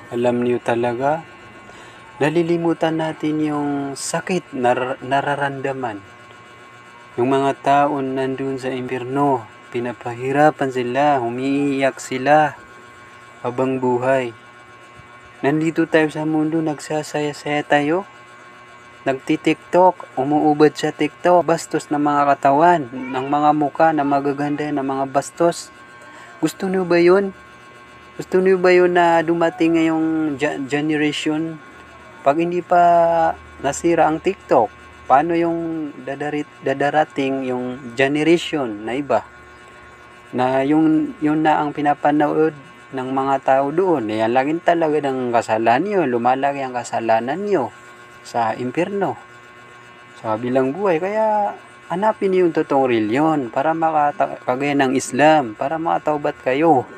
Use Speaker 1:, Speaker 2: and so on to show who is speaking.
Speaker 1: Alam niyo talaga, nalilimutan natin yung sakit na nararamdaman. Yung mga tao nandun sa impyerno, pinapahirapan sila, umiiyak sila habang buhay. Nandito tayo sa mundo, nagsasaya-saya tayo. Nagti-TikTok, umuubad sa TikTok, bastos ng mga katawan, ng mga muka na magaganda, ng mga bastos. Gusto niyo ba yun? Gusto niyo ba yun na dumating ngayong generation? Pag hindi pa nasira ang TikTok, paano yung dadarating yung generation na iba? Na yun na ang pinapanood ng mga tao doon. Yan laging talaga ng kasalanan nyo. Lumalaki ang kasalanan nyo sa impyerno, sa kabilang buhay. Kaya hanapin niyo yung totoong reliyon para kagaya ng Islam, para makataubat kayo.